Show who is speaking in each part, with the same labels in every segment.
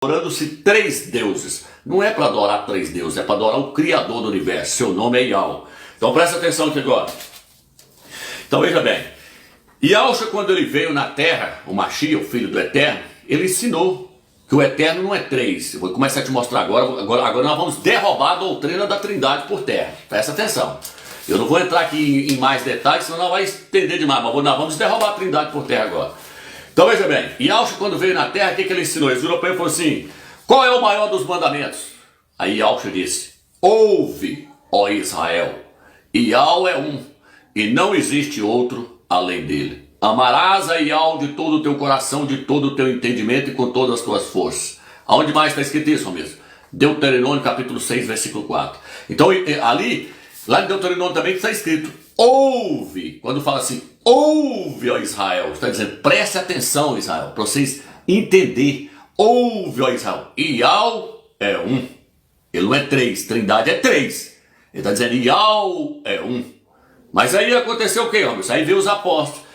Speaker 1: adorando-se três deuses. Não é para adorar três deuses, é para adorar o Criador do universo. Seu nome é Yahweh. Então presta atenção aqui agora. Então veja bem. Yahshua, quando ele veio na terra, o Mashiach, o Filho do Eterno, ele ensinou que o Eterno não é três. Eu vou começar a te mostrar agora nós vamos derrubar a doutrina da Trindade por terra. Presta atenção. Eu não vou entrar aqui em mais detalhes, senão nós vamos estender demais, mas nós vamos derrubar a Trindade por terra agora. Então veja bem, Yahshua, quando veio na terra, o que ele ensinou? Ele virou para ele e falou assim: qual é o maior dos mandamentos? Aí Yahshua disse: ouve, ó Israel, Yahweh é um, e não existe outro além dele. Amarás a Yahweh de todo o teu coração, de todo o teu entendimento e com todas as tuas forças. Aonde mais está escrito isso, mesmo? Deuteronômio capítulo 6, versículo 4. Então ali, lá em Deuteronômio também está escrito: ouve. Quando fala assim, ouve, ó Israel, está dizendo, preste atenção, Israel, para vocês entenderem. Ouve, ó Israel, Yahweh é um. Ele não é três, Trindade é três. Ele está dizendo, Yahweh é um. Mas aí aconteceu o que, homens? Aí veio os apóstolos.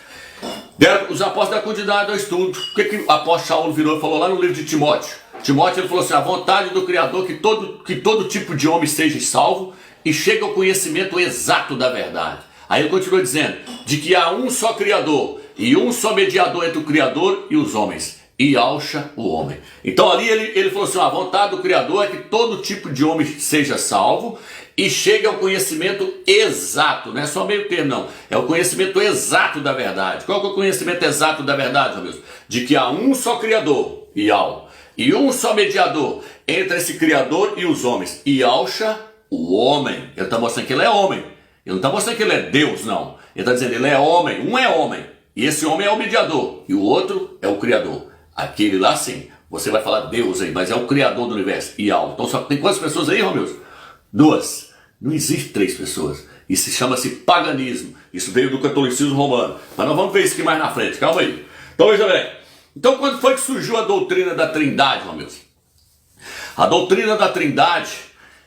Speaker 1: Os apóstolos deram continuidade ao estudo. O que o apóstolo Saulo virou e falou lá no livro de Timóteo? Timóteo, ele falou assim: a vontade do Criador que todo tipo de homem seja salvo e chegue ao conhecimento exato da verdade. Aí ele continuou dizendo, de que há um só Criador e um só mediador entre o Criador e os homens, Yahshua, o homem. Então ali ele falou assim: a vontade do Criador é que todo tipo de homem seja salvo e chegue ao conhecimento exato, não é só meio termo não, é o conhecimento exato da verdade. Qual que é o conhecimento exato da verdade, meu Deus? De que há um só Criador, Yahweh, e um só mediador entre esse Criador e os homens, Yahshua, o homem. Ele está mostrando que ele é homem, ele não está mostrando que ele é Deus, não. Ele está dizendo, ele é homem, um é homem, e esse homem é o mediador, e o outro é o Criador. Aquele lá sim, você vai falar Deus aí, mas é o Criador do universo, Yahweh. Então só tem quantas pessoas aí, Romeus? Duas. Não existe três pessoas. Isso chama-se paganismo. Isso veio do catolicismo romano. Mas nós vamos ver isso aqui mais na frente. Calma aí. Então veja bem. Então quando foi que surgiu a doutrina da Trindade, Romeus? A doutrina da Trindade,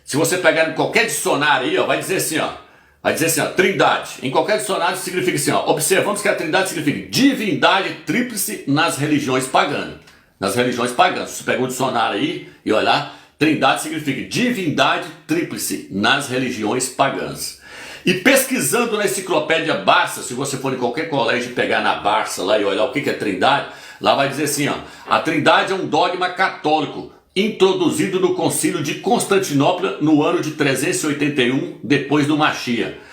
Speaker 1: se você pegar em qualquer dicionário aí, ó, vai dizer assim, ó, Trindade. Em qualquer dicionário significa assim, ó. Observamos que a Trindade significa divindade tríplice nas religiões pagãs. Nas religiões pagãs. Você pega um dicionário aí e olha lá. Trindade significa divindade tríplice nas religiões pagãs. E pesquisando na enciclopédia Barça, se você for em qualquer colégio pegar na Barça lá e olhar o que é Trindade, lá vai dizer assim, ó, a Trindade é um dogma católico introduzido no concílio de Constantinopla no ano de 381 depois do Mashiach,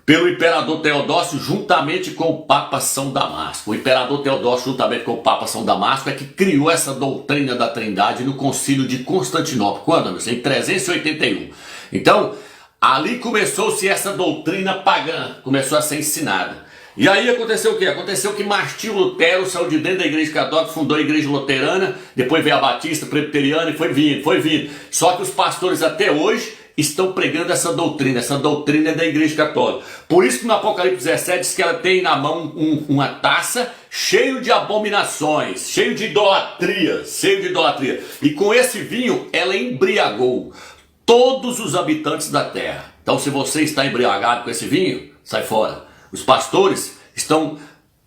Speaker 1: pelo imperador Teodósio juntamente com o Papa São Damasco. O imperador Teodósio juntamente com o Papa São Damasco é que criou essa doutrina da Trindade no concílio de Constantinopla. Quando? Em 381. Então, ali começou-se essa doutrina pagã, começou a ser ensinada. E aí aconteceu o quê? Aconteceu que Martinho Lutero saiu de dentro da igreja católica, fundou a igreja luterana, depois veio a batista, presbiteriana e foi vindo. Só que os pastores até hoje estão pregando essa doutrina é da igreja católica. Por isso que no Apocalipse 17 diz que ela tem na mão uma taça cheio de abominações, cheio de idolatria. E com esse vinho ela embriagou todos os habitantes da terra. Então se você está embriagado com esse vinho, sai fora. Os pastores estão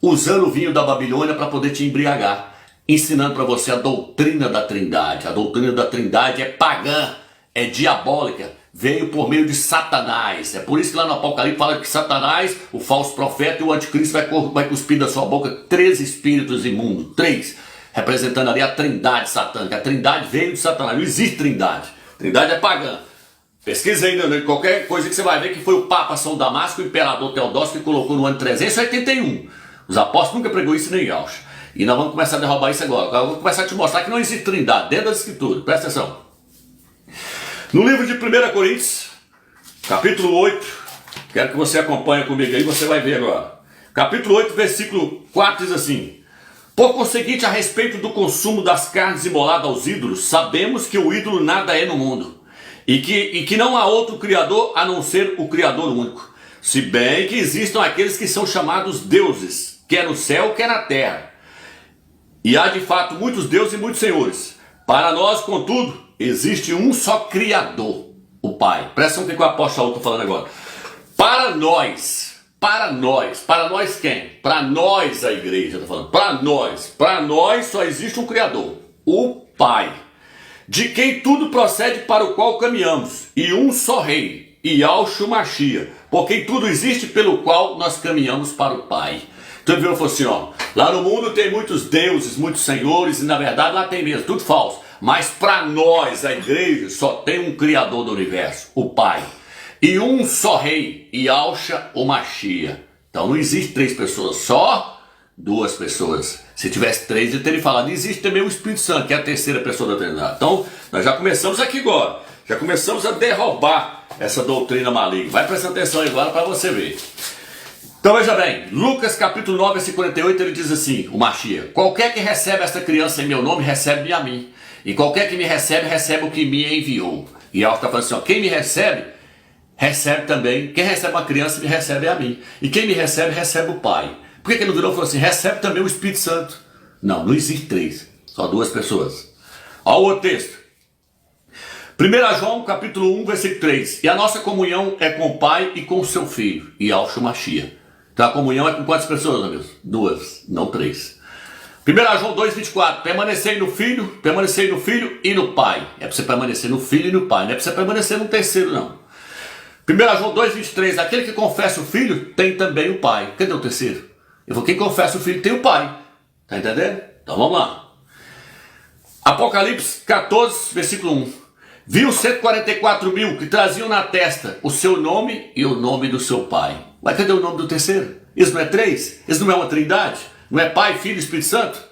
Speaker 1: usando o vinho da Babilônia para poder te embriagar, ensinando para você a doutrina da Trindade. A doutrina da Trindade é pagã, é diabólica, veio por meio de Satanás. É por isso que lá no Apocalipse fala que Satanás, o falso profeta e o anticristo vai cuspir da sua boca 3 espíritos imundos. 3, representando ali a Trindade satânica. A Trindade veio de Satanás, não existe Trindade. Trindade é pagã. Pesquisa aí, né? Qualquer coisa que você vai ver que foi o Papa São Damasco, o imperador Teodósio, que colocou no ano 381. Os apóstolos nunca pregou isso nem Yahshua. E nós vamos começar a derrubar isso agora. Eu vou começar a te mostrar que não existe Trindade dentro das Escrituras. Presta atenção. No livro de 1 Coríntios, capítulo 8, quero que você acompanhe comigo aí, você vai ver agora. Capítulo 8, versículo 4 diz assim: por conseguinte, a respeito do consumo das carnes imoladas aos ídolos, sabemos que o ídolo nada é no mundo, e que não há outro Criador a não ser o Criador único. Se bem que existam aqueles que são chamados deuses, quer no céu, quer na terra. E há de fato muitos deuses e muitos senhores. Para nós, contudo, existe um só Criador, o Pai. Presta atenção no que o apóstolo está falando agora. Para nós quem? Para nós a igreja está falando. Para nós só existe um Criador, o Pai. de quem tudo procede para o qual caminhamos, e um só rei, Yahushua Mashiach, por quem tudo existe, pelo qual nós caminhamos para o Pai. Então ele falou assim, ó, lá no mundo tem muitos deuses, muitos senhores, e na verdade lá tem mesmo, tudo falso. Mas para nós, a igreja, só tem um Criador do universo, o Pai. E um só rei, Yahushua o Mashiach. Então não existe três pessoas, só duas pessoas. Se tivesse três, ele teria falado, existe também o Espírito Santo, que é a terceira pessoa da Trindade. Então, nós já começamos aqui agora. Já começamos a derrubar essa doutrina maligna. Vai prestando atenção agora para você ver. Então veja bem, Lucas capítulo 9, versículo 48, ele diz assim, o Mashiach, qualquer que recebe esta criança em meu nome, recebe-me a mim. E qualquer que me recebe, recebe o que me enviou. E ela está falando assim, ó, quem me recebe, recebe também. Quem recebe uma criança, me recebe a mim. E quem me recebe, recebe o Pai. Por que ele não virou e falou assim, recebe também o Espírito Santo? Não, não existe três, só duas pessoas. Olha o outro texto. 1 João capítulo 1, versículo 3. E a nossa comunhão é com o Pai e com o seu Filho, Yahushua Mashiach. Então a comunhão é com quantas pessoas, amigos? Duas, não três. 1 João 2, 24. Permanecei no Filho e no Pai. É para você permanecer no Filho e no Pai, não é para você permanecer no terceiro, não. 1 João 2, 23. Aquele que confessa o Filho tem também o Pai. Cadê o terceiro? Eu vou, quem confessa o Filho tem o Pai. Tá entendendo? Então vamos lá. Apocalipse 14, versículo 1. Viu 144 mil que traziam na testa o seu nome e o nome do seu Pai. Mas cadê o nome do terceiro? Isso não é três? Isso não é uma trindade? Não é Pai, Filho e Espírito Santo?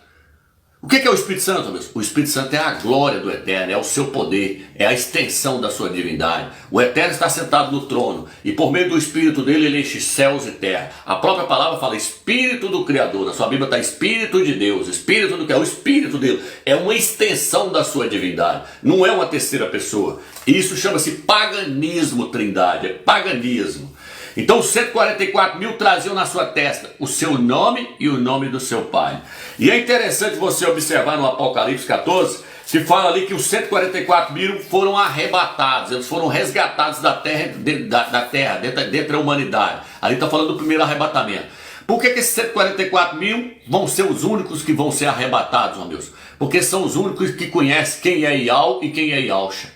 Speaker 1: O que é o Espírito Santo, amigos? O Espírito Santo é a glória do Eterno, é o seu poder, é a extensão da sua divindade. O Eterno está sentado no trono e por meio do Espírito dele ele enche céus e terra. A própria palavra fala Espírito do Criador, na sua Bíblia está Espírito de Deus, Espírito do Criador, o Espírito dele é uma extensão da sua divindade, não é uma terceira pessoa. Isso chama-se paganismo, trindade, é paganismo. Então 144 mil traziam na sua testa o seu nome e o nome do seu Pai. E é interessante você observar no Apocalipse 14, que fala ali que os 144 mil foram arrebatados, eles foram resgatados da terra, dentro da humanidade. Ali está falando do primeiro arrebatamento. Por que esses 144 mil vão ser os únicos que vão ser arrebatados, meu Deus? Porque são os únicos que conhecem quem é Yahu e quem é Yahushua.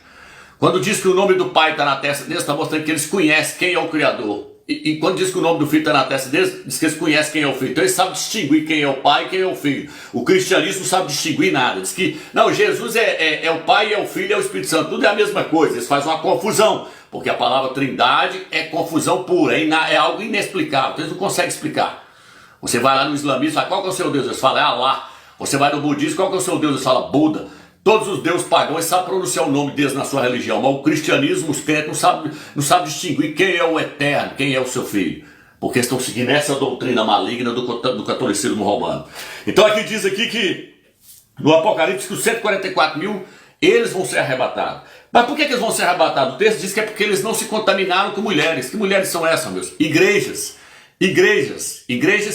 Speaker 1: Quando diz que o nome do Pai está na testa deles, está mostrando que eles conhecem quem é o Criador. E quando diz que o nome do Filho está na testa deles, diz que eles conhecem quem é o Filho. Então eles sabem distinguir quem é o Pai e quem é o Filho. O cristianismo não sabe distinguir nada. Diz que, não, Jesus é o Pai, é o Filho, é o Espírito Santo. Tudo é a mesma coisa. Eles fazem uma confusão. Porque a palavra trindade é confusão pura. É algo inexplicável. Então eles não conseguem explicar. Você vai lá no islamismo, fala, qual que é o seu Deus? Eles falam, é Allah. Você vai no budismo, qual que é o seu Deus? Eles falam, Buda. Todos os deuses pagãos sabem pronunciar o nome deles na sua religião, mas o cristianismo, os crentes não sabem distinguir quem é o Eterno, quem é o seu Filho, porque estão seguindo essa doutrina maligna do catolicismo romano. Então aqui diz aqui que no Apocalipse que os 144 mil, eles vão ser arrebatados. Mas por que eles vão ser arrebatados? O texto diz que é porque eles não se contaminaram com mulheres. Que mulheres são essas, meus? Igrejas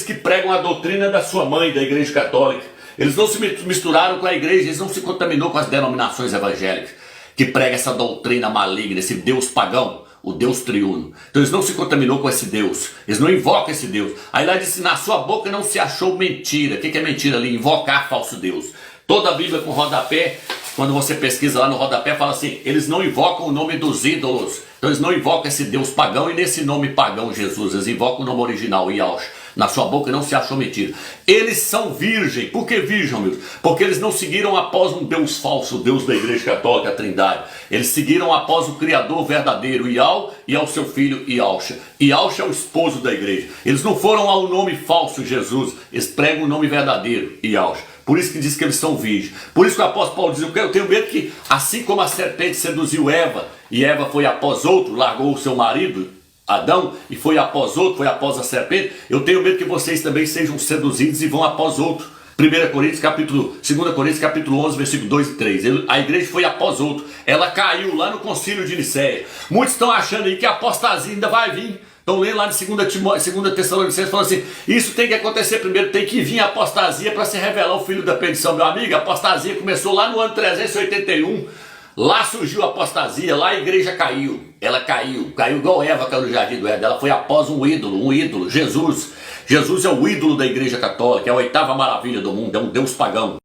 Speaker 1: que pregam a doutrina da sua mãe, da Igreja Católica. Eles não se misturaram com a igreja, eles não se contaminaram com as denominações evangélicas, que pregam essa doutrina maligna, esse Deus pagão, o Deus triuno. Então eles não se contaminaram com esse Deus, eles não invocam esse Deus. Aí lá diz, na sua boca não se achou mentira. O que é mentira ali? Invocar falso Deus. Toda a Bíblia com rodapé, quando você pesquisa lá no rodapé, fala assim, eles não invocam o nome dos ídolos. Então eles não invocam esse Deus pagão e nesse nome pagão Jesus, eles invocam o nome original, Yahushua. Na sua boca não se achou mentira. Eles são virgem. Por que virgem, meu Deus? Porque eles não seguiram após um Deus falso, o Deus da Igreja Católica, a Trindade. Eles seguiram após o Criador verdadeiro, Yahu, e ao seu filho Yahushua. Yahushua é o esposo da igreja. Eles não foram ao nome falso, Jesus. Eles pregam o nome verdadeiro, Yahushua. Por isso que diz que eles são virgens. Por isso que o apóstolo Paulo diz, eu tenho medo que, assim como a serpente seduziu Eva, e Eva foi após outro, largou o seu marido, Adão, e foi após outro, foi após a serpente, eu tenho medo que vocês também sejam seduzidos e vão após outro. 2 Coríntios capítulo 11, versículo 2 e 3. A igreja foi após outro. Ela caiu lá no concílio de Nicéia. Muitos estão achando aí que a apostasia ainda vai vir. Estão lendo lá de 2 Tessalonicenses, falando assim, isso tem que acontecer primeiro, tem que vir a apostasia para se revelar o filho da perdição. Meu amigo, a apostasia começou lá no ano 381. Lá surgiu a apostasia, lá a igreja caiu. Ela caiu igual Eva caiu no jardim do Éden. Ela foi após um ídolo, Jesus. Jesus é o ídolo da igreja católica, é a oitava maravilha do mundo, é um Deus pagão.